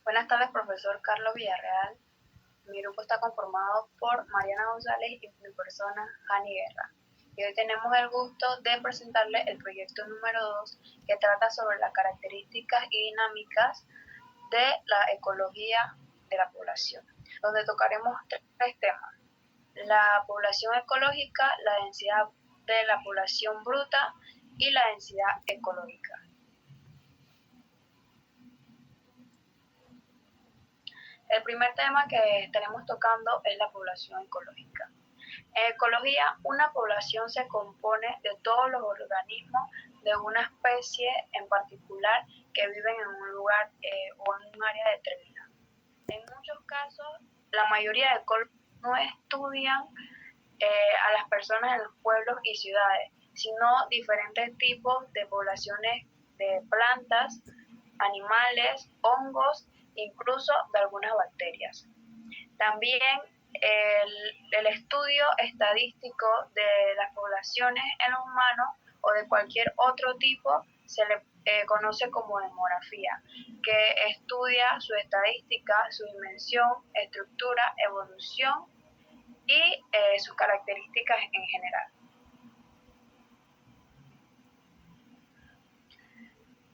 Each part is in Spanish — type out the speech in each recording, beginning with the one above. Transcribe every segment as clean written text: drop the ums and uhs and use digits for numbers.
Buenas tardes, profesor Carlos Villarreal. Mi grupo está conformado por Mariana González y mi persona, Jani Guerra. Y hoy tenemos el gusto de presentarle el proyecto número 2, que trata sobre las características y dinámicas de la ecología de la población, donde tocaremos tres temas: la población ecológica, la densidad de la población bruta y la densidad ecológica. El primer tema que estaremos tocando es la población ecológica. En ecología, una población se compone de todos los organismos de una especie en particular que viven en un lugar o en un área determinada. En muchos casos, la mayoría de ecólogos no estudian a las personas en los pueblos y ciudades, sino diferentes tipos de poblaciones de plantas, animales, hongos, incluso de algunas bacterias. También el estudio estadístico de las poblaciones en los humanos o de cualquier otro tipo se le conoce como demografía, que estudia su estadística, su dimensión, estructura, evolución y sus características en general.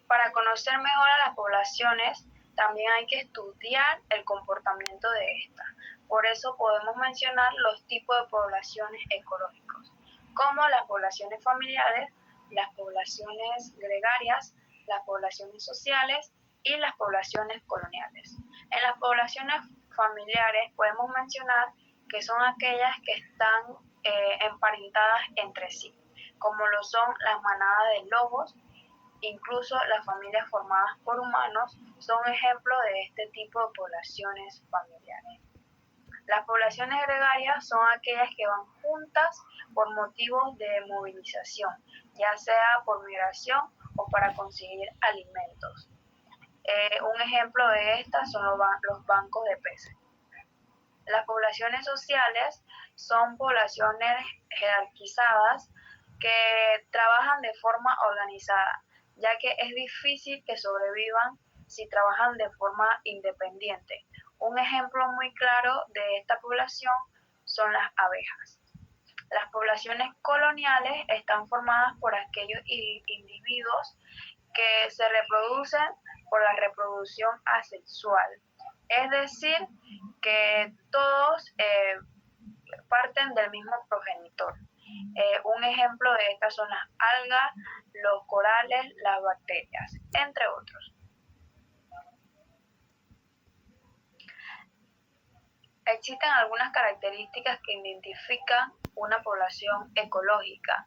Para conocer mejor a las poblaciones, también hay que estudiar el comportamiento de estas. Por eso podemos mencionar los tipos de poblaciones ecológicos, como las poblaciones familiares, las poblaciones gregarias, las poblaciones sociales y las poblaciones coloniales. En las poblaciones familiares podemos mencionar que son aquellas que están emparentadas entre sí, como lo son las manadas de lobos. Incluso las familias formadas por humanos son ejemplos de este tipo de poblaciones familiares. Las poblaciones gregarias son aquellas que van juntas por motivos de movilización, ya sea por migración o para conseguir alimentos. Un ejemplo de estas son los bancos de peces. Las poblaciones sociales son poblaciones jerarquizadas que trabajan de forma organizada, ya que es difícil que sobrevivan si trabajan de forma independiente. Un ejemplo muy claro de esta población son las abejas. Las poblaciones coloniales están formadas por aquellos individuos que se reproducen por la reproducción asexual, es decir, que todos parten del mismo progenitor. Un ejemplo de estas son las algas, los corales, las bacterias, entre otros. Existen algunas características que identifican una población ecológica,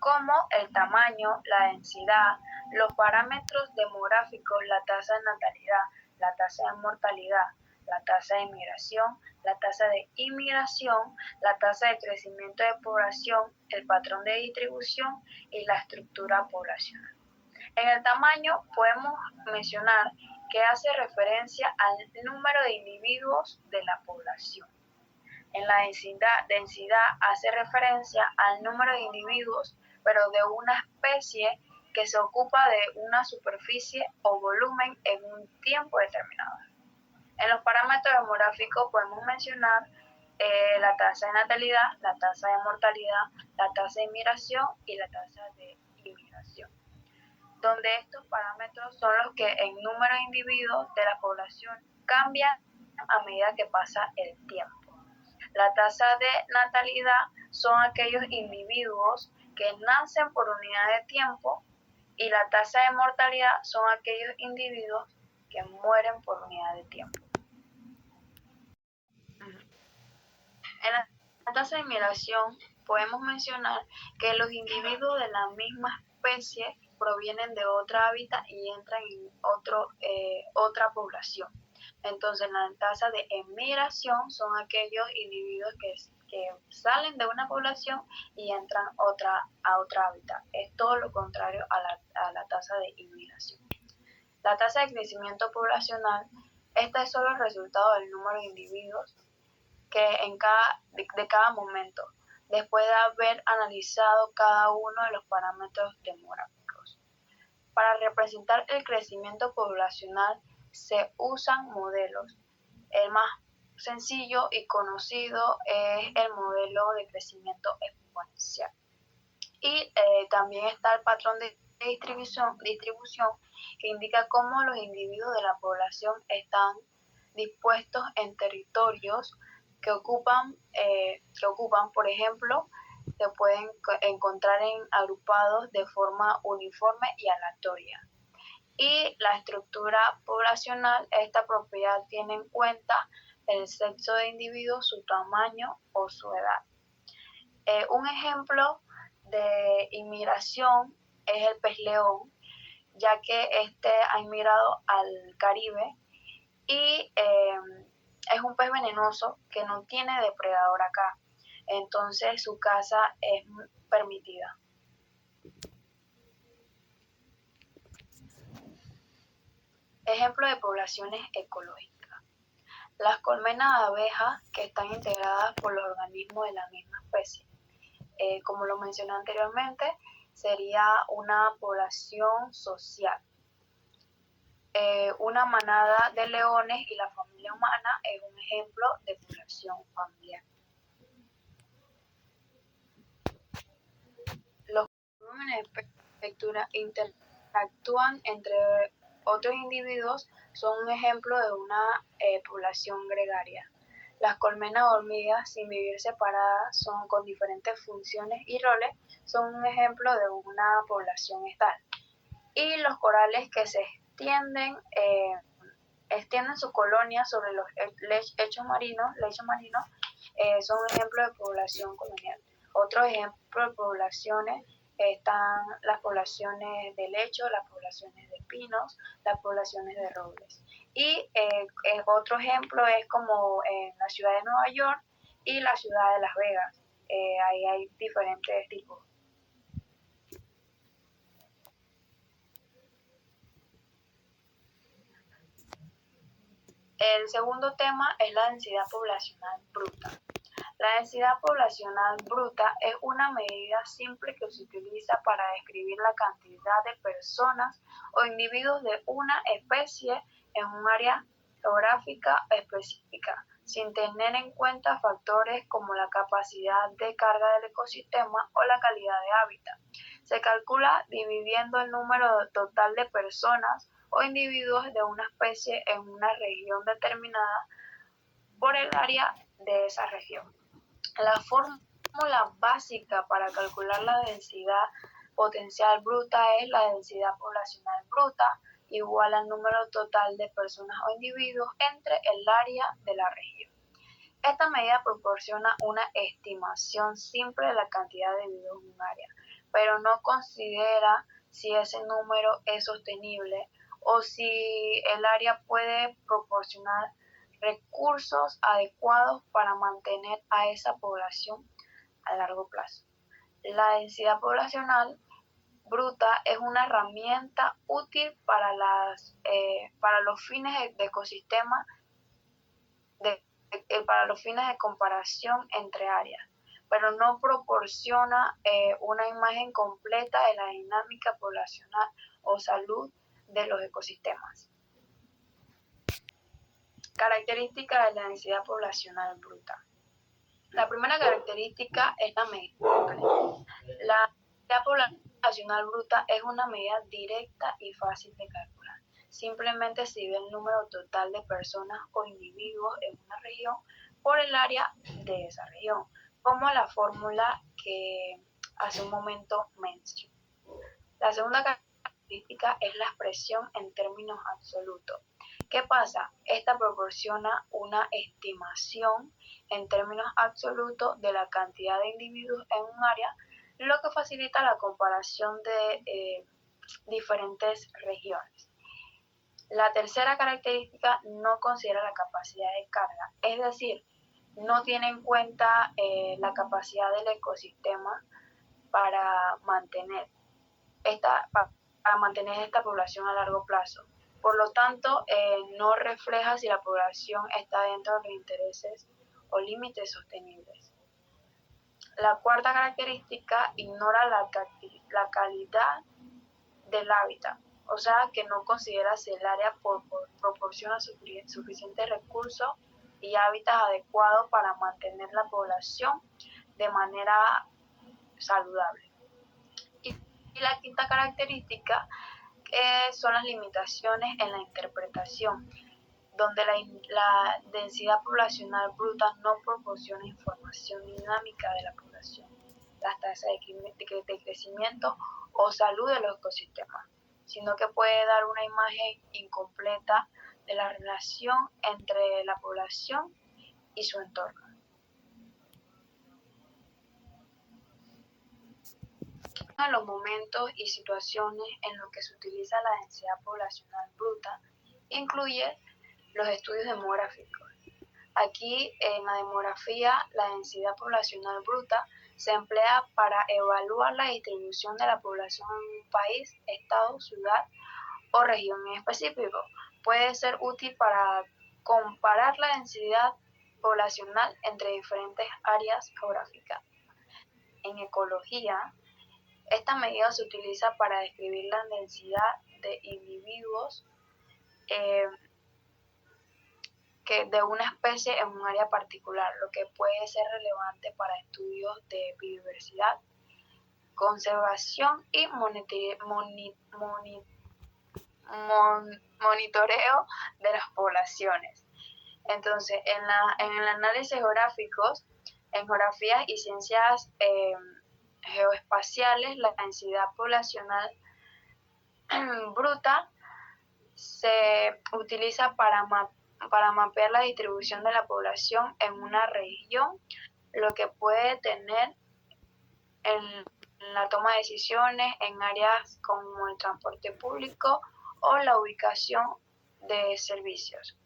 como el tamaño, la densidad, los parámetros demográficos, la tasa de natalidad, la tasa de mortalidad, la tasa de migración, la tasa de inmigración, la tasa de crecimiento de población, el patrón de distribución y la estructura poblacional. En el tamaño podemos mencionar que hace referencia al número de individuos de la población. En la densidad hace referencia al número de individuos, pero de una especie que se ocupa de una superficie o volumen en un tiempo determinado. En los parámetros demográficos podemos mencionar la tasa de natalidad, la tasa de mortalidad, la tasa de inmigración y la tasa de inmigración, donde estos parámetros son los que en número de individuos de la población cambian a medida que pasa el tiempo. La tasa de natalidad son aquellos individuos que nacen por unidad de tiempo y la tasa de mortalidad son aquellos individuos que mueren por unidad de tiempo. En la tasa de migración podemos mencionar que los individuos de la misma especie provienen de otro hábitat y entran en otra población. Entonces, la tasa de emigración son aquellos individuos que salen de una población y entran a otra hábitat. Es todo lo contrario a la tasa de inmigración. La tasa de crecimiento poblacional, esta es solo el resultado del número de individuos que de cada momento, después de haber analizado cada uno de los parámetros demográficos. Para representar el crecimiento poblacional se usan modelos. El más sencillo y conocido es el modelo de crecimiento exponencial. Y también está el patrón de distribución que indica cómo los individuos de la población están dispuestos en territorios que ocupan, por ejemplo, se pueden encontrar agrupados de forma uniforme y aleatoria. Y la estructura poblacional, esta propiedad tiene en cuenta el sexo de individuos, su tamaño o su edad. Un ejemplo de inmigración es el pez león, ya que este ha inmigrado al Caribe y es un pez venenoso que no tiene depredador acá, entonces su caza es permitida. Ejemplo de poblaciones ecológicas. Las colmenas de abejas que están integradas por los organismos de la misma especie. Como lo mencioné anteriormente, sería una población social. Una manada de leones y la familia humana es un ejemplo de población familiar. Los volúmenes de espectro interactúan entre otros individuos, son un ejemplo de una población gregaria. Las colmenas hormigas, sin vivir separadas, son con diferentes funciones y roles, son un ejemplo de una población estable. Y los corales que se extienden su colonia sobre los lechos marinos, son un ejemplo de población colonial. Otros ejemplos de poblaciones están las poblaciones de lechos, las poblaciones de pinos, las poblaciones de robles. Y otro ejemplo es como en la ciudad de Nueva York y la ciudad de Las Vegas. Ahí hay diferentes tipos. El segundo tema es la densidad poblacional bruta. La densidad poblacional bruta es una medida simple que se utiliza para describir la cantidad de personas o individuos de una especie en un área geográfica específica, sin tener en cuenta factores como la capacidad de carga del ecosistema o la calidad de hábitat. Se calcula dividiendo el número total de personas o individuos de una especie en una región determinada por el área de esa región. La fórmula básica para calcular la densidad potencial bruta es la densidad poblacional bruta igual al número total de personas o individuos entre el área de la región. Esta medida proporciona una estimación simple de la cantidad de individuos en un área, pero no considera si ese número es sostenible o si el área puede proporcionar recursos adecuados para mantener a esa población a largo plazo. La densidad poblacional bruta es una herramienta útil para los fines de ecosistema, para los fines de comparación entre áreas, pero no proporciona una imagen completa de la dinámica poblacional o salud de los ecosistemas. Características de la densidad poblacional bruta. La primera característica es la medible. La densidad poblacional bruta es una medida directa y fácil de calcular. Simplemente se divide el número total de personas o individuos en una región por el área de esa región, como la fórmula que hace un momento mencioné. La segunda característica es la expresión en términos absolutos. ¿Qué pasa? Esta proporciona una estimación en términos absolutos de la cantidad de individuos en un área, lo que facilita la comparación de diferentes regiones. La tercera característica no considera la capacidad de carga, es decir, no tiene en cuenta la capacidad del ecosistema para mantener esta población a largo plazo. Por lo tanto, no refleja si la población está dentro de los intereses o límites sostenibles. La cuarta característica ignora la calidad del hábitat, o sea que no considera si el área proporciona proporciona suficientes recursos y hábitats adecuados para mantener la población de manera saludable. Y la quinta característica son las limitaciones en la interpretación, donde la densidad poblacional bruta no proporciona información dinámica de la población, las tasas de crecimiento o salud de los ecosistemas, sino que puede dar una imagen incompleta de la relación entre la población y su entorno. Uno de los momentos y situaciones en los que se utiliza la densidad poblacional bruta incluye los estudios demográficos. Aquí en la demografía, la densidad poblacional bruta se emplea para evaluar la distribución de la población en un país, estado, ciudad o región en específico. Puede ser útil para comparar la densidad poblacional entre diferentes áreas geográficas. En ecología, esta medida se utiliza para describir la densidad de individuos de una especie en un área particular, lo que puede ser relevante para estudios de biodiversidad, conservación y monitoreo de las poblaciones. Entonces, en el análisis geográficos, en geografías y ciencias geoespaciales, la densidad poblacional bruta se utiliza para mapear la distribución de la población en una región, lo que puede tener en la toma de decisiones en áreas como el transporte público o la ubicación de servicios.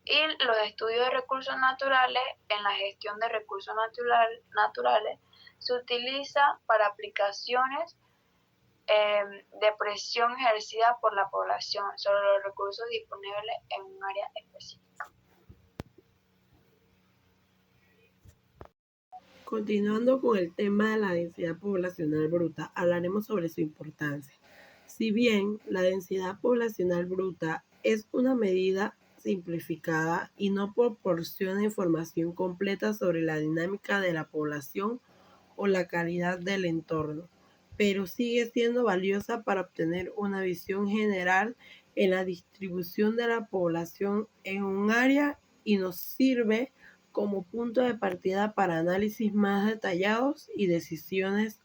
Y los estudios de recursos naturales, en la gestión de recursos naturales, se utiliza para aplicaciones de presión ejercida por la población sobre los recursos disponibles en un área específica. Continuando con el tema de la densidad poblacional bruta, hablaremos sobre su importancia. Si bien la densidad poblacional bruta es una medida simplificada y no proporciona información completa sobre la dinámica de la población o la calidad del entorno, pero sigue siendo valiosa para obtener una visión general en la distribución de la población en un área y nos sirve como punto de partida para análisis más detallados y decisiones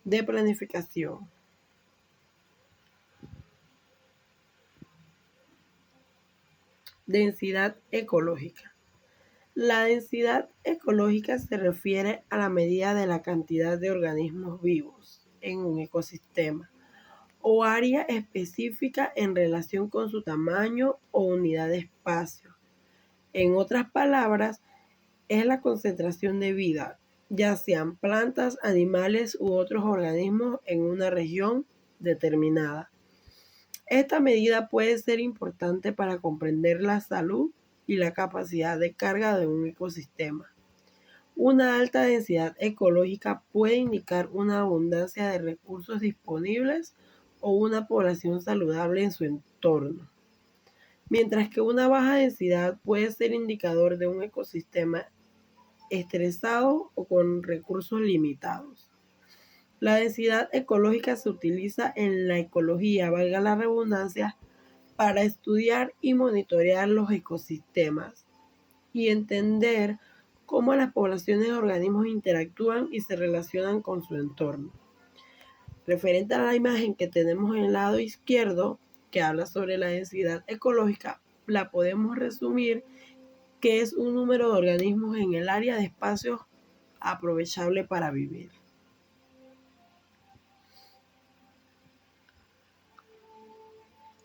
de planificación. Densidad ecológica. La densidad ecológica se refiere a la medida de la cantidad de organismos vivos en un ecosistema o área específica en relación con su tamaño o unidad de espacio. En otras palabras, es la concentración de vida, ya sean plantas, animales u otros organismos en una región determinada. Esta medida puede ser importante para comprender la salud y la capacidad de carga de un ecosistema. Una alta densidad ecológica puede indicar una abundancia de recursos disponibles o una población saludable en su entorno, mientras que una baja densidad puede ser indicador de un ecosistema estresado o con recursos limitados. La densidad ecológica se utiliza en la ecología, valga la redundancia, para estudiar y monitorear los ecosistemas y entender cómo las poblaciones de organismos interactúan y se relacionan con su entorno. Referente a la imagen que tenemos en el lado izquierdo, que habla sobre la densidad ecológica, la podemos resumir que es un número de organismos en el área de espacios aprovechable para vivir.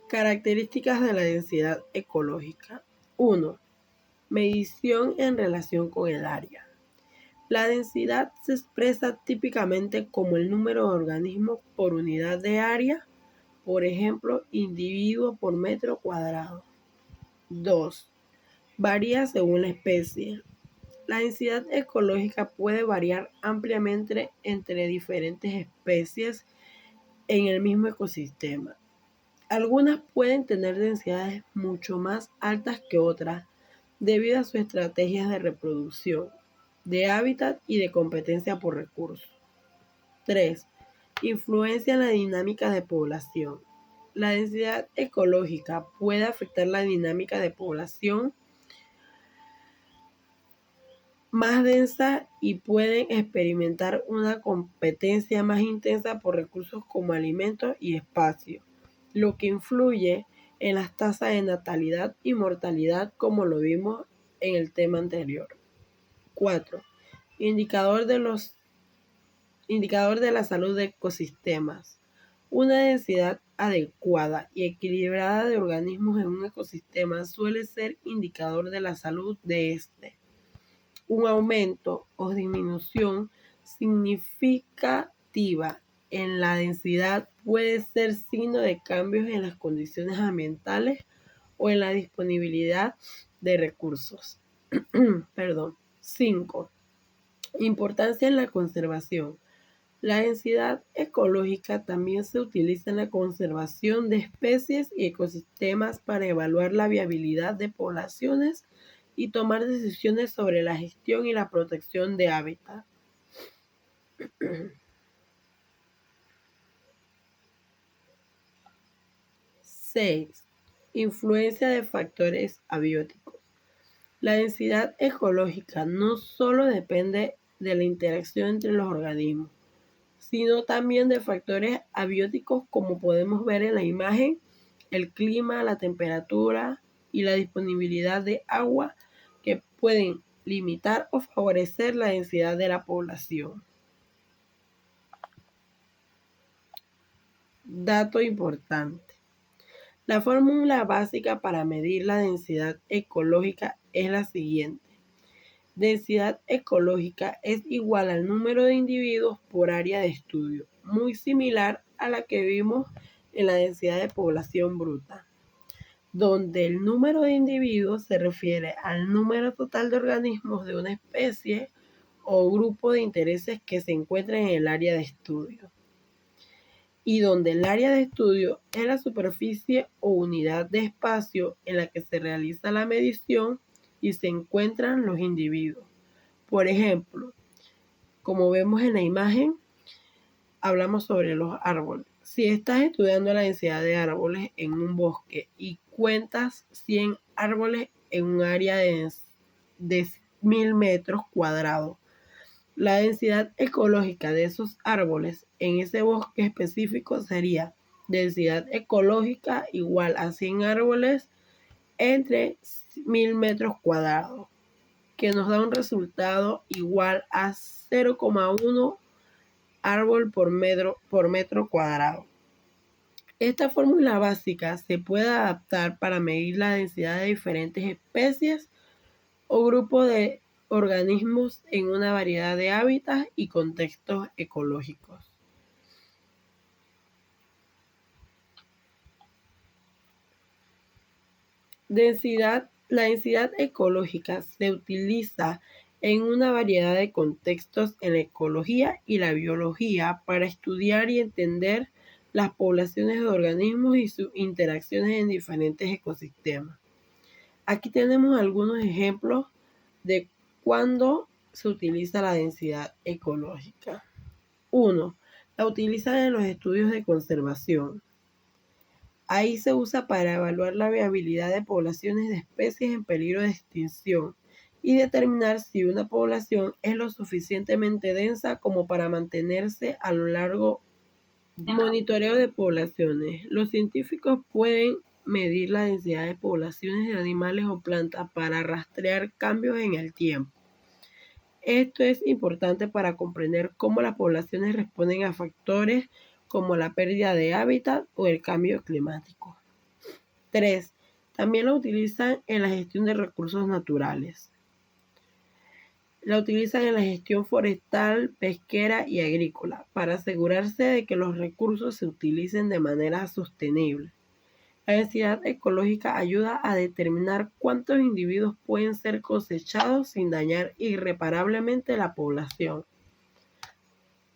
Características de la densidad ecológica. 1. Medición en relación con el área. La densidad se expresa típicamente como el número de organismos por unidad de área, por ejemplo, individuo por metro cuadrado. 2. Varía según la especie. La densidad ecológica puede variar ampliamente entre diferentes especies en el mismo ecosistema. Algunas pueden tener densidades mucho más altas que otras debido a sus estrategias de reproducción, de hábitat y de competencia por recursos. 3. Influencia en la dinámica de población. La densidad ecológica puede afectar la dinámica de población más densa y pueden experimentar una competencia más intensa por recursos como alimentos y espacio, lo que influye en las tasas de natalidad y mortalidad como lo vimos en el tema anterior. 4. Indicador de la salud de ecosistemas. Una densidad adecuada y equilibrada de organismos en un ecosistema suele ser indicador de la salud de este. Un aumento o disminución significativa en la densidad puede ser signo de cambios en las condiciones ambientales o en la disponibilidad de recursos. 5. Importancia en la conservación. La densidad ecológica también se utiliza en la conservación de especies y ecosistemas para evaluar la viabilidad de poblaciones y tomar decisiones sobre la gestión y la protección de hábitat. 6. Influencia de factores abióticos. La densidad ecológica no solo depende de la interacción entre los organismos, sino también de factores abióticos como podemos ver en la imagen, el clima, la temperatura y la disponibilidad de agua que pueden limitar o favorecer la densidad de la población. Dato importante. La fórmula básica para medir la densidad ecológica es la siguiente. Densidad ecológica es igual al número de individuos por área de estudio, muy similar a la que vimos en la densidad de población bruta, donde el número de individuos se refiere al número total de organismos de una especie o grupo de intereses que se encuentran en el área de estudio, y donde el área de estudio es la superficie o unidad de espacio en la que se realiza la medición y se encuentran los individuos. Por ejemplo, como vemos en la imagen, hablamos sobre los árboles. Si estás estudiando la densidad de árboles en un bosque y cuentas 100 árboles en un área de 1000 metros cuadrados, la densidad ecológica de esos árboles en ese bosque específico sería densidad ecológica igual a 100 árboles entre 1000 metros cuadrados, que nos da un resultado igual a 0,1 árbol por metro cuadrado. Esta fórmula básica se puede adaptar para medir la densidad de diferentes especies o grupos de organismos en una variedad de hábitats y contextos ecológicos. La densidad ecológica se utiliza en una variedad de contextos en la ecología y la biología para estudiar y entender las poblaciones de organismos y sus interacciones en diferentes ecosistemas. Aquí tenemos algunos ejemplos de cuándo se utiliza la densidad ecológica. 1. La utilizan en los estudios de conservación. Ahí se usa para evaluar la viabilidad de poblaciones de especies en peligro de extinción y determinar si una población es lo suficientemente densa como para mantenerse a lo largo. Monitoreo de poblaciones. Los científicos pueden medir la densidad de poblaciones de animales o plantas para rastrear cambios en el tiempo. Esto es importante para comprender cómo las poblaciones responden a factores como la pérdida de hábitat o el cambio climático. 3. También lo utilizan en la gestión de recursos naturales. La utilizan en la gestión forestal, pesquera y agrícola para asegurarse de que los recursos se utilicen de manera sostenible. La densidad ecológica ayuda a determinar cuántos individuos pueden ser cosechados sin dañar irreparablemente la población.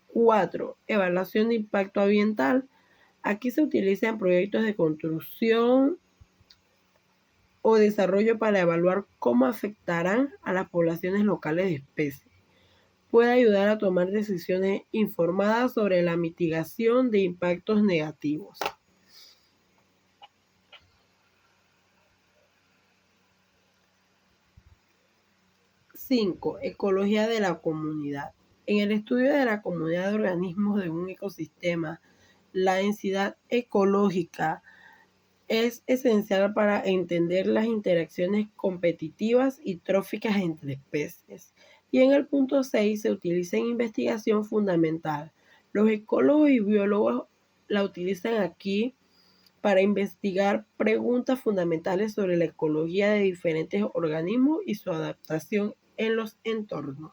4. Evaluación de impacto ambiental. Aquí se utiliza en proyectos de construcción o desarrollo para evaluar cómo afectarán a las poblaciones locales de especies. Puede ayudar a tomar decisiones informadas sobre la mitigación de impactos negativos. 5. Ecología de la comunidad. En el estudio de la comunidad de organismos de un ecosistema, la densidad ecológica es esencial para entender las interacciones competitivas y tróficas entre especies. Y en el punto 6 se utiliza en investigación fundamental. Los ecólogos y biólogos la utilizan aquí para investigar preguntas fundamentales sobre la ecología de diferentes organismos y su adaptación en los entornos.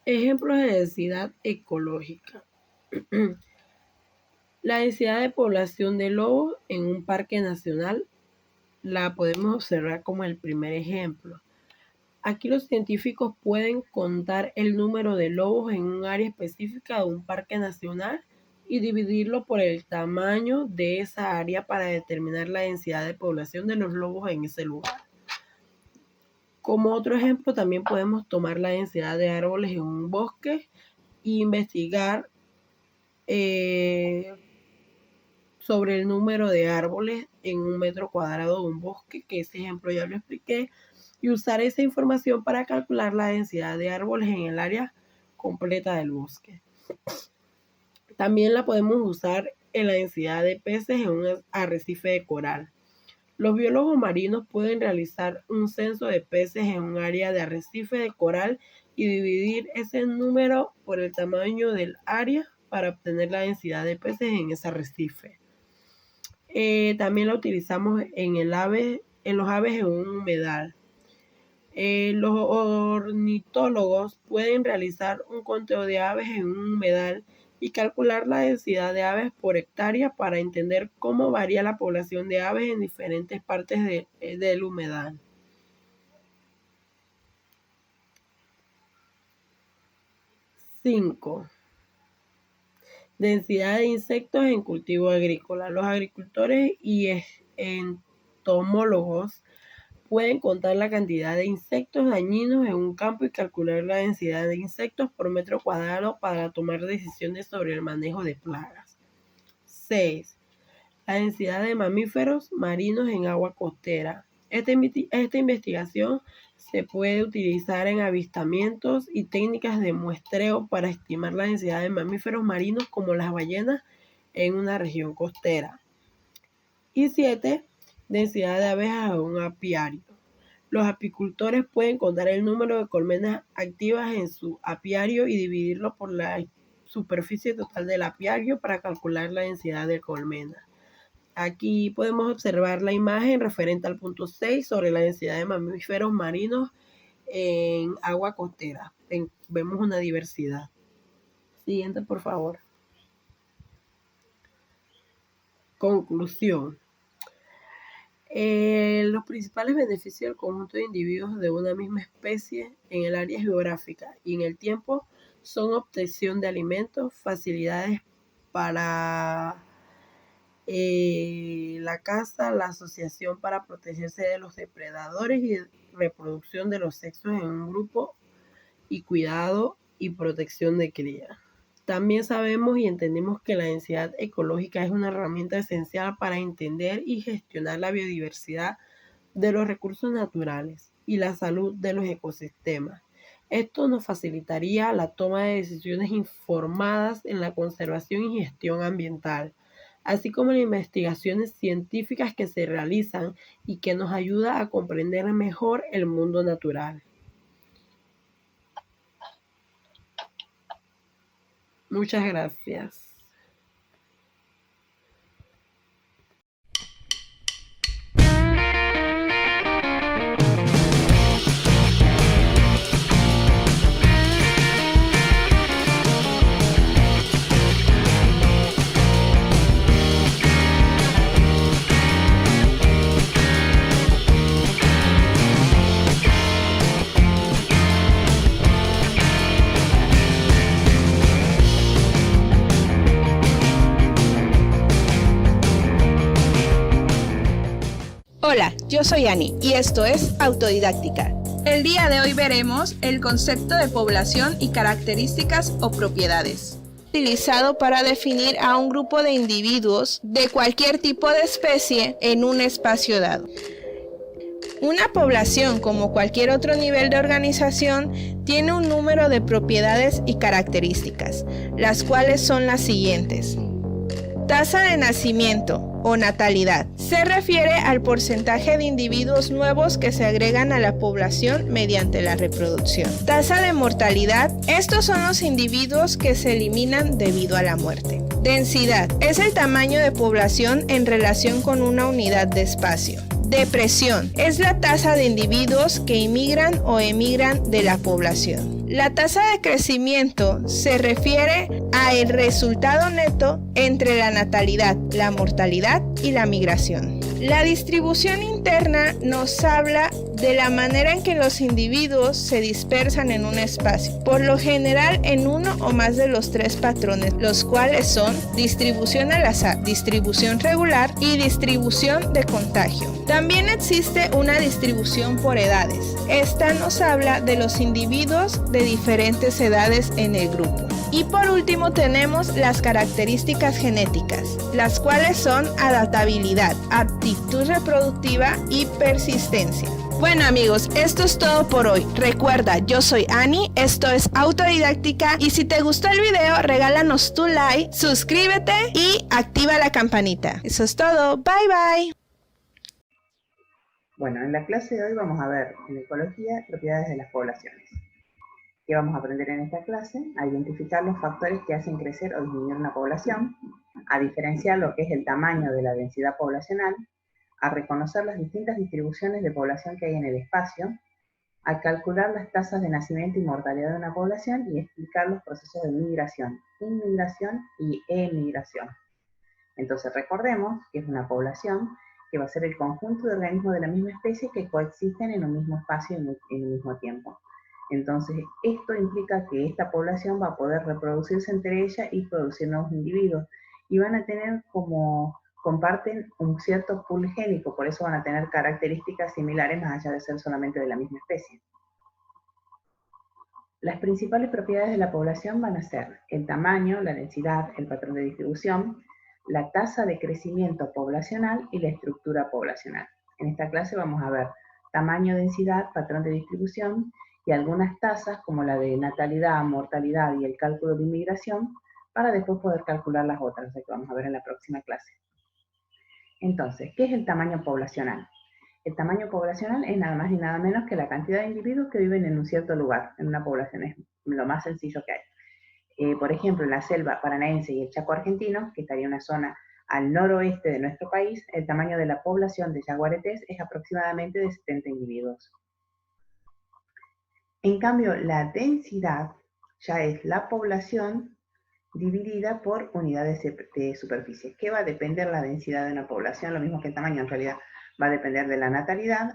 Ejemplos de densidad ecológica. La densidad de población de lobos en un parque nacional la podemos observar como el primer ejemplo. Aquí los científicos pueden contar el número de lobos en un área específica de un parque nacional y dividirlo por el tamaño de esa área para determinar la densidad de población de los lobos en ese lugar. Como otro ejemplo, también podemos tomar la densidad de árboles en un bosque e investigar sobre el número de árboles en un metro cuadrado de un bosque, que ese ejemplo ya lo expliqué, y usar esa información para calcular la densidad de árboles en el área completa del bosque. También la podemos usar en la densidad de peces en un arrecife de coral. Los biólogos marinos pueden realizar un censo de peces en un área de arrecife de coral y dividir ese número por el tamaño del área para obtener la densidad de peces en ese arrecife. También la utilizamos en los aves en un humedal. Los ornitólogos pueden realizar un conteo de aves en un humedal y calcular la densidad de aves por hectárea para entender cómo varía la población de aves en diferentes partes del humedal. Cinco. Densidad de insectos en cultivo agrícola. Los agricultores y entomólogos pueden contar la cantidad de insectos dañinos en un campo y calcular la densidad de insectos por metro cuadrado para tomar decisiones sobre el manejo de plagas. 6. La densidad de mamíferos marinos en agua costera. Esta investigación se puede utilizar en avistamientos y técnicas de muestreo para estimar la densidad de mamíferos marinos como las ballenas en una región costera. Y 7. Densidad de abejas en un apiario. Los apicultores pueden contar el número de colmenas activas en su apiario y dividirlo por la superficie total del apiario para calcular la densidad de colmenas. Aquí podemos observar la imagen referente al punto 6 sobre la densidad de mamíferos marinos en agua costera. Vemos una diversidad. Siguiente, por favor. Conclusión. Los principales beneficios del conjunto de individuos de una misma especie en el área geográfica y en el tiempo son obtención de alimentos, facilidades para la caza, la asociación para protegerse de los depredadores y reproducción de los sexos en un grupo y cuidado y protección de cría. También sabemos y entendemos que la densidad ecológica es una herramienta esencial para entender y gestionar la biodiversidad de los recursos naturales y la salud de los ecosistemas. Esto nos facilitaría la toma de decisiones informadas en la conservación y gestión ambiental, así como las investigaciones científicas que se realizan y que nos ayuda a comprender mejor el mundo natural. Muchas gracias. yo soy Ani y esto es Autodidáctica. El día de hoy veremos el concepto de población y características o propiedades, Utilizado para definir a un grupo de individuos de cualquier tipo de especie en un espacio dado. Una población, como cualquier otro nivel de organización, tiene un número de propiedades y características, las cuales son las siguientes. Tasa de nacimiento o natalidad. Se refiere al porcentaje de individuos nuevos que se agregan a la población mediante la reproducción. Tasa de mortalidad. Estos son los individuos que se eliminan debido a la muerte. Densidad. Es el tamaño de población en relación con una unidad de espacio. Depresión. Es la tasa de individuos que inmigran o emigran de la población. La tasa de crecimiento se refiere al resultado neto entre la natalidad, la mortalidad y la migración. La distribución interna nos habla de la manera en que los individuos se dispersan en un espacio, por lo general en uno o más de los tres patrones, los cuales son distribución al azar, distribución regular y distribución de contagio. También existe una distribución por edades. Esta nos habla de los individuos de diferentes edades en el grupo. Y por último tenemos las características genéticas, las cuales son adaptabilidad, aptitud reproductiva y persistencia. Bueno amigos, esto es todo por hoy. Recuerda, yo soy Ani, esto es Autodidáctica y si te gustó el video, regálanos tu like, suscríbete y activa la campanita. Eso es todo, bye bye. Bueno, en la clase de hoy vamos a ver en ecología propiedades de las poblaciones. ¿Qué vamos a aprender en esta clase? A identificar los factores que hacen crecer o disminuir una población, a diferenciar lo que es el tamaño de la densidad poblacional, a reconocer las distintas distribuciones de población que hay en el espacio, a calcular las tasas de nacimiento y mortalidad de una población y explicar los procesos de migración, inmigración y emigración. Entonces recordemos que es una población que va a ser el conjunto de organismos de la misma especie que coexisten en un mismo espacio en un mismo tiempo. Entonces, esto implica que esta población va a poder reproducirse entre ella y producir nuevos individuos. Y van a tener comparten un cierto pool génico, por eso van a tener características similares más allá de ser solamente de la misma especie. Las principales propiedades de la población van a ser el tamaño, la densidad, el patrón de distribución, la tasa de crecimiento poblacional y la estructura poblacional. En esta clase vamos a ver tamaño, densidad, patrón de distribución y algunas tasas como la de natalidad, mortalidad y el cálculo de inmigración para después poder calcular las otras, que vamos a ver en la próxima clase. Entonces, ¿qué es el tamaño poblacional? El tamaño poblacional es nada más y nada menos que la cantidad de individuos que viven en un cierto lugar, en una población, es lo más sencillo que hay. Por ejemplo, en la selva paranaense y el Chaco argentino, que estaría una zona al noroeste de nuestro país, el tamaño de la población de yaguaretés es aproximadamente de 70 individuos. En cambio, la densidad ya es la población dividida por unidades de superficie. ¿Qué va a depender la densidad de una población? Lo mismo que el tamaño, en realidad va a depender de la natalidad,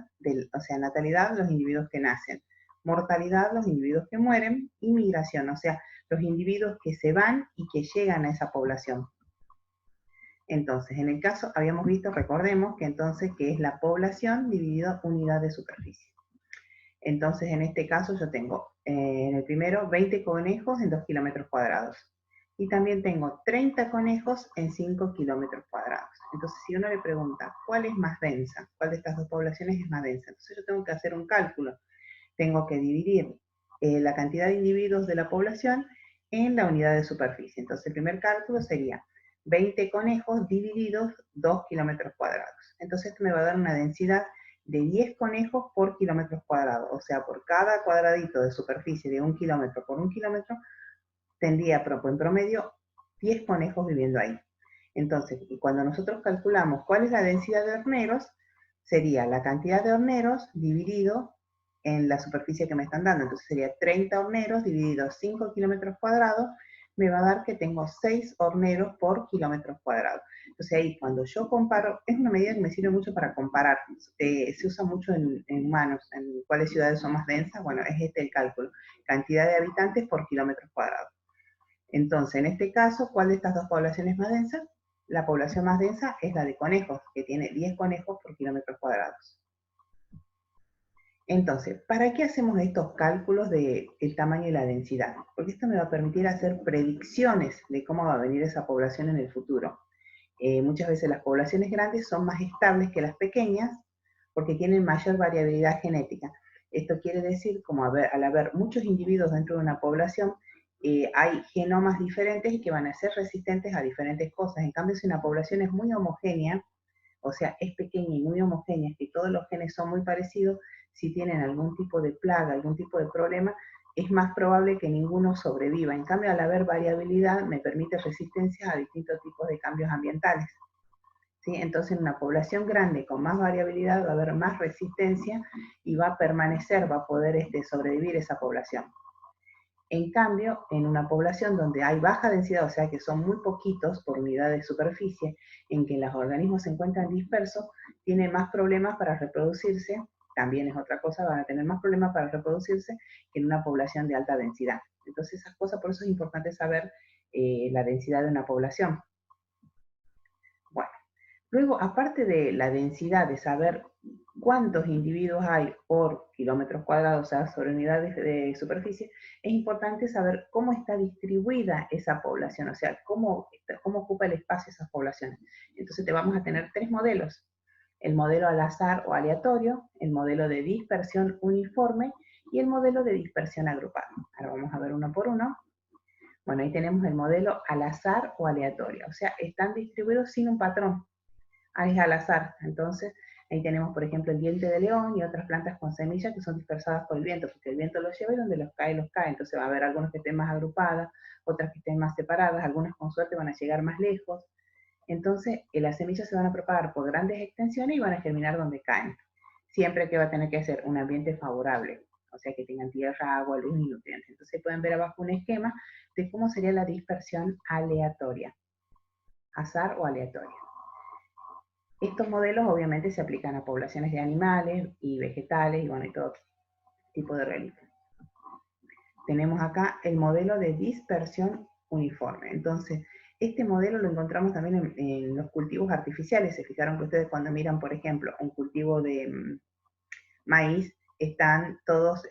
natalidad, los individuos que nacen, mortalidad, los individuos que mueren, y migración, o sea, los individuos que se van y que llegan a esa población. Entonces, en el caso, habíamos visto, recordemos, que entonces, que es la población dividida por unidad de superficie. Entonces, en este caso, yo tengo, en el primero, 20 conejos en 2 kilómetros cuadrados. Y también tengo 30 conejos en 5 kilómetros cuadrados. Entonces, si uno le pregunta, ¿cuál es más densa? ¿Cuál de estas dos poblaciones es más densa? Entonces, yo tengo que hacer un cálculo. Tengo que dividir la cantidad de individuos de la población en la unidad de superficie. Entonces, el primer cálculo sería 20 conejos divididos 2 kilómetros cuadrados. Entonces, esto me va a dar una densidad de 10 conejos por kilómetro cuadrado. O sea, por cada cuadradito de superficie de 1 kilómetro por 1 kilómetro, tendría en promedio 10 conejos viviendo ahí. Entonces, cuando nosotros calculamos cuál es la densidad de horneros, sería la cantidad de horneros dividido en la superficie que me están dando. Entonces sería 30 horneros divididos 5 kilómetros cuadrados, me va a dar que tengo 6 horneros por kilómetros cuadrados. Entonces ahí cuando yo comparo, es una medida que me sirve mucho para comparar, se usa mucho en humanos, en cuáles ciudades son más densas, bueno, es este el cálculo, cantidad de habitantes por kilómetros cuadrados. Entonces, en este caso, ¿cuál de estas dos poblaciones es más densa? La población más densa es la de conejos, que tiene 10 conejos por kilómetros cuadrados. Entonces, ¿para qué hacemos estos cálculos del tamaño y la densidad? Porque esto me va a permitir hacer predicciones de cómo va a venir esa población en el futuro. Muchas veces las poblaciones grandes son más estables que las pequeñas porque tienen mayor variabilidad genética. Esto quiere decir, como al haber muchos individuos dentro de una población, hay genomas diferentes y que van a ser resistentes a diferentes cosas. En cambio, si una población es muy homogénea, o sea, es pequeña y muy homogénea, que todos los genes son muy parecidos, si tienen algún tipo de plaga, algún tipo de problema, es más probable que ninguno sobreviva. En cambio, al haber variabilidad, me permite resistencia a distintos tipos de cambios ambientales. ¿Sí? Entonces, en una población grande con más variabilidad va a haber más resistencia y va a permanecer, va a poder sobrevivir esa población. En cambio, en una población donde hay baja densidad, o sea que son muy poquitos por unidad de superficie, en que los organismos se encuentran dispersos, tiene más problemas para reproducirse, también es otra cosa, van a tener más problemas para reproducirse que en una población de alta densidad. Entonces esas cosas, por eso es importante saber la densidad de una población. Bueno, luego, aparte de la densidad, de saber cuántos individuos hay por kilómetros cuadrados, o sea, sobre unidades de superficie, es importante saber cómo está distribuida esa población, o sea, cómo ocupa el espacio esas poblaciones. Entonces, te vamos a tener tres modelos: el modelo al azar o aleatorio, el modelo de dispersión uniforme y el modelo de dispersión agrupada. Ahora vamos a ver uno por uno. Bueno, ahí tenemos el modelo al azar o aleatorio, o sea, están distribuidos sin un patrón. Es al azar. Entonces, ahí tenemos, por ejemplo, el diente de león y otras plantas con semillas que son dispersadas por el viento, porque el viento los lleva y donde los cae. Entonces va a haber algunos que estén más agrupadas, otras que estén más separadas, algunas con suerte van a llegar más lejos. Entonces, las semillas se van a propagar por grandes extensiones y van a germinar donde caen. Siempre que va a tener que ser un ambiente favorable, o sea, que tengan tierra, agua, luz y nutrientes. Entonces pueden ver abajo un esquema de cómo sería la dispersión aleatoria, azar o aleatoria. Estos modelos obviamente se aplican a poblaciones de animales y vegetales y bueno, y todo tipo de organismos. Tenemos acá el modelo de dispersión uniforme. Entonces, este modelo lo encontramos también en los cultivos artificiales. Se fijaron que ustedes cuando miran, por ejemplo, un cultivo de maíz, están todos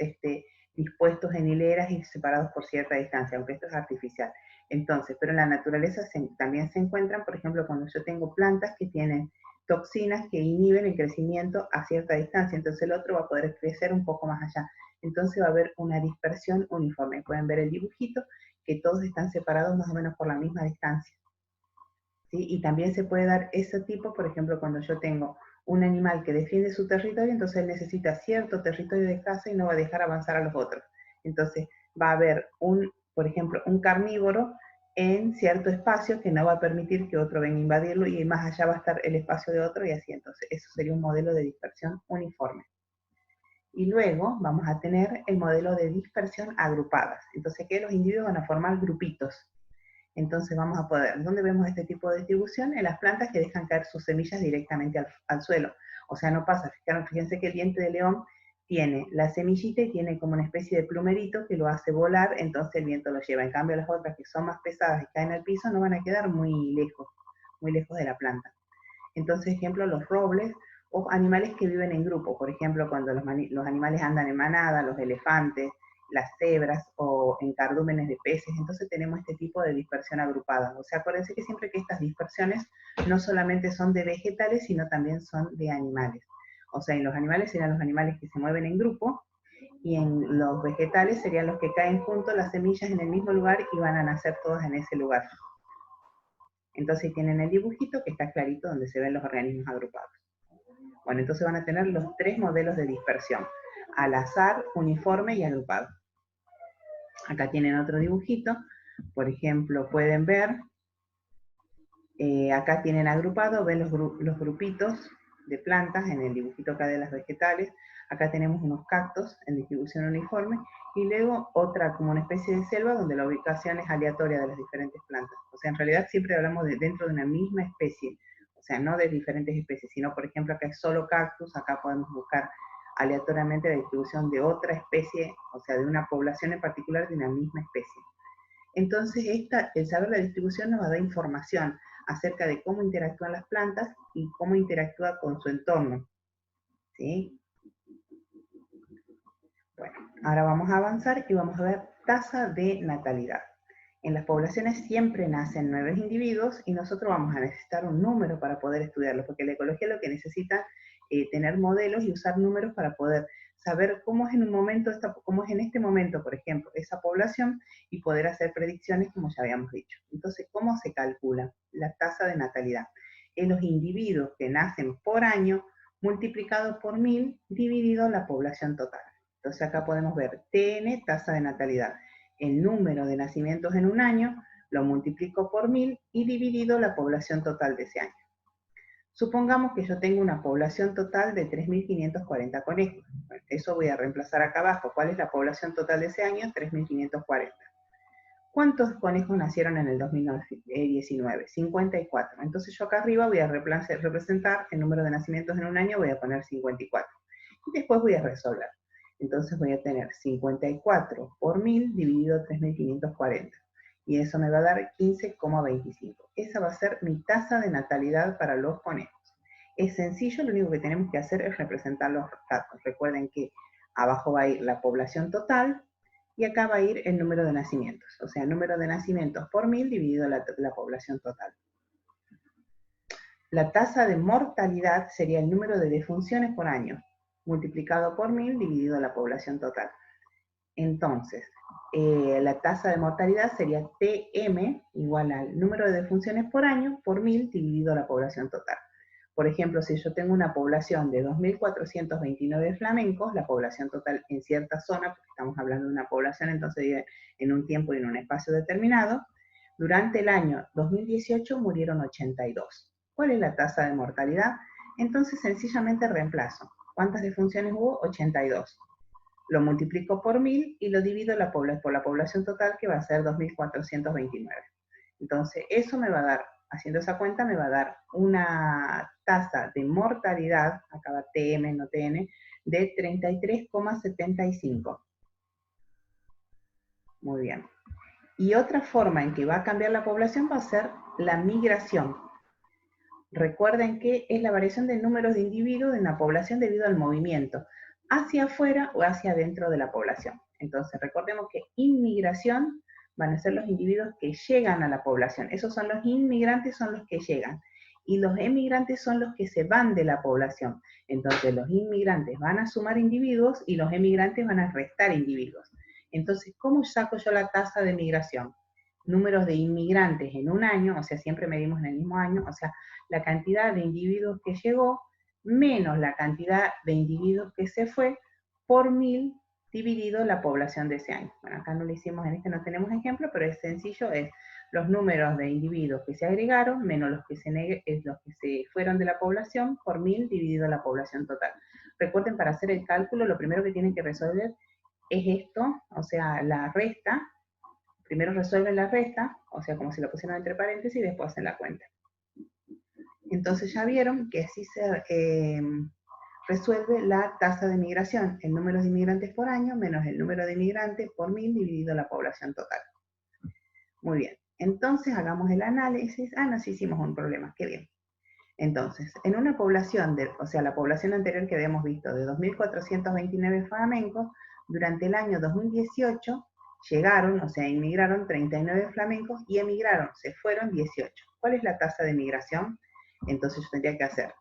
dispuestos en hileras y separados por cierta distancia, aunque esto es artificial. Entonces, pero en la naturaleza también se encuentran, por ejemplo, cuando yo tengo plantas que tienen toxinas que inhiben el crecimiento a cierta distancia, entonces el otro va a poder crecer un poco más allá. Entonces va a haber una dispersión uniforme. Pueden ver el dibujito, que todos están separados más o menos por la misma distancia. ¿Sí? Y también se puede dar ese tipo, por ejemplo, cuando yo tengo un animal que defiende su territorio, entonces él necesita cierto territorio de caza y no va a dejar avanzar a los otros. Entonces va a haber, por ejemplo, un carnívoro en cierto espacio que no va a permitir que otro venga a invadirlo y más allá va a estar el espacio de otro y así. Entonces eso sería un modelo de dispersión uniforme. Y luego vamos a tener el modelo de dispersión agrupadas. Entonces que los individuos van a formar grupitos. Entonces vamos a poder, ¿dónde vemos este tipo de distribución? En las plantas que dejan caer sus semillas directamente al suelo. O sea, no pasa, fíjense que el diente de león tiene la semillita y tiene como una especie de plumerito que lo hace volar, entonces el viento lo lleva. En cambio, las otras que son más pesadas y caen al piso no van a quedar muy lejos de la planta. Entonces, ejemplo, los robles o animales que viven en grupo. Por ejemplo, cuando los animales andan en manada, los elefantes, las cebras o en cardúmenes de peces, entonces tenemos este tipo de dispersión agrupada. O sea, acuérdense que siempre que estas dispersiones no solamente son de vegetales, sino también son de animales. O sea, en los animales serían los animales que se mueven en grupo, y en los vegetales serían los que caen juntos las semillas en el mismo lugar y van a nacer todas en ese lugar. Entonces tienen el dibujito que está clarito donde se ven los organismos agrupados. Bueno, entonces van a tener los tres modelos de dispersión: al azar, uniforme y agrupado. Acá tienen otro dibujito. Por ejemplo, pueden ver, acá tienen agrupado, ven los grupitos de plantas en el dibujito acá de las vegetales. Acá tenemos unos cactus en distribución uniforme y luego otra como una especie de selva donde la ubicación es aleatoria de las diferentes plantas. O sea, en realidad siempre hablamos de dentro de una misma especie. O sea, no de diferentes especies, sino por ejemplo acá es solo cactus, acá podemos buscar aleatoriamente la distribución de otra especie, o sea, de una población en particular de una misma especie. Entonces, el saber la distribución nos va a dar información acerca de cómo interactúan las plantas y cómo interactúa con su entorno. ¿Sí? Bueno, ahora vamos a avanzar y vamos a ver tasa de natalidad. En las poblaciones siempre nacen nuevos individuos y nosotros vamos a necesitar un número para poder estudiarlo, porque la ecología lo que necesita es tener modelos y usar números para poder saber cómo es en un momento, cómo es en este momento, por ejemplo, esa población y poder hacer predicciones como ya habíamos dicho. Entonces, ¿cómo se calcula la tasa de natalidad? Es los individuos que nacen por año multiplicado por 1000 dividido la población total. Entonces acá podemos ver TN, tasa de natalidad. El número de nacimientos en un año lo multiplico por 1000 y dividido la población total de ese año. Supongamos que yo tengo una población total de 3.540 conejos. Bueno, eso voy a reemplazar acá abajo. ¿Cuál es la población total de ese año? 3.540. ¿Cuántos conejos nacieron en el 2019? 54. Entonces yo acá arriba voy a representar el número de nacimientos en un año, voy a poner 54. Y después voy a resolver. Entonces voy a tener 54 por 1000 dividido 3.540. Y eso me va a dar 15,25. Esa va a ser mi tasa de natalidad para los conejos. Es sencillo, lo único que tenemos que hacer es representar los datos. Recuerden que abajo va a ir la población total y acá va a ir el número de nacimientos. O sea, el número de nacimientos por 1000 dividido la población total. La tasa de mortalidad sería el número de defunciones por año, multiplicado por 1000 dividido la población total. Entonces, la tasa de mortalidad sería TM igual al número de defunciones por año por 1000 dividido la población total. Por ejemplo, si yo tengo una población de 2.429 flamencos, la población total en cierta zona, porque estamos hablando de una población, entonces en un tiempo y en un espacio determinado, durante el año 2018 murieron 82. ¿Cuál es la tasa de mortalidad? Entonces sencillamente reemplazo. ¿Cuántas defunciones hubo? 82. Lo multiplico por 1000 y lo divido por la población total, que va a ser 2.429. Entonces eso me va a dar, haciendo esa cuenta, me va a dar una tasa de mortalidad, acá va TM, no TN, de 33,75. Muy bien. Y otra forma en que va a cambiar la población va a ser la migración. Recuerden que es la variación del número de individuos en la población debido al movimiento, hacia afuera o hacia adentro de la población. Entonces, recordemos que inmigración van a ser los individuos que llegan a la población. Esos son los inmigrantes, son los que llegan. Y los emigrantes son los que se van de la población. Entonces, los inmigrantes van a sumar individuos y los emigrantes van a restar individuos. Entonces, ¿cómo saco yo la tasa de migración? Números de inmigrantes en un año, o sea, siempre medimos en el mismo año, o sea, la cantidad de individuos que llegó menos la cantidad de individuos que se fue por 1000 dividido la población de ese año. Bueno, acá no lo hicimos, en este no tenemos ejemplo, pero es sencillo, es los números de individuos que se agregaron menos los que se fueron de la población por 1000 dividido la población total. Recuerden, para hacer el cálculo, lo primero que tienen que resolver es esto, o sea, la resta. Primero resuelven la resta, o sea, como si la pusieran entre paréntesis, y después hacen la cuenta. Entonces ya vieron que así se resuelve la tasa de migración, el número de inmigrantes por año menos el número de inmigrantes por 1000 dividido la población total. Muy bien, entonces hagamos el análisis. Ah, no, sí hicimos un problema, qué bien. Entonces, en una población, o sea, la población anterior que habíamos visto, de 2.429 flamencos, durante el año 2018 llegaron, o sea, inmigraron 39 flamencos y emigraron, se fueron 18. ¿Cuál es la tasa de migración? Entonces yo tendría que hacer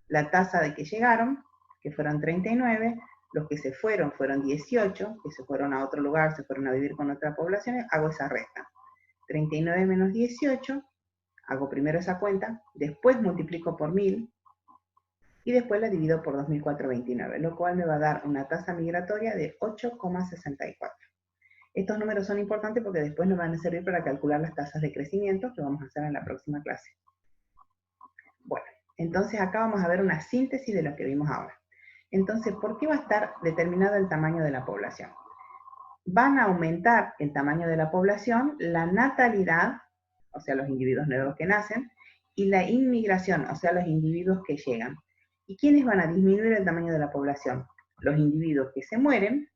la tasa de que llegaron, que fueron 39, los que se fueron 18, que se fueron a otro lugar, se fueron a vivir con otra población, hago esa resta. 39 menos 18, hago primero esa cuenta, después multiplico por 1000, y después la divido por 2429, lo cual me va a dar una tasa migratoria de 8,64. Estos números son importantes porque después nos van a servir para calcular las tasas de crecimiento que vamos a hacer en la próxima clase. Bueno, entonces acá vamos a ver una síntesis de lo que vimos ahora. Entonces, ¿por qué va a estar determinado el tamaño de la población? Van a aumentar el tamaño de la población, la natalidad, o sea, los individuos nuevos que nacen, y la inmigración, o sea, los individuos que llegan. ¿Y quiénes van a disminuir el tamaño de la población? Los individuos que se mueren,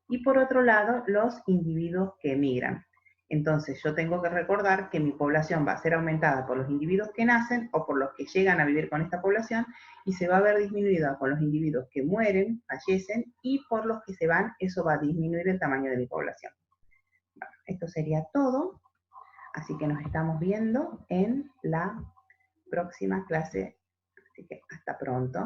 y por otro lado, los individuos que emigran. Entonces yo tengo que recordar que mi población va a ser aumentada por los individuos que nacen o por los que llegan a vivir con esta población, y se va a ver disminuida con los individuos que mueren, fallecen, y por los que se van, eso va a disminuir el tamaño de mi población. Bueno, esto sería todo, así que nos estamos viendo en la próxima clase, así que hasta pronto.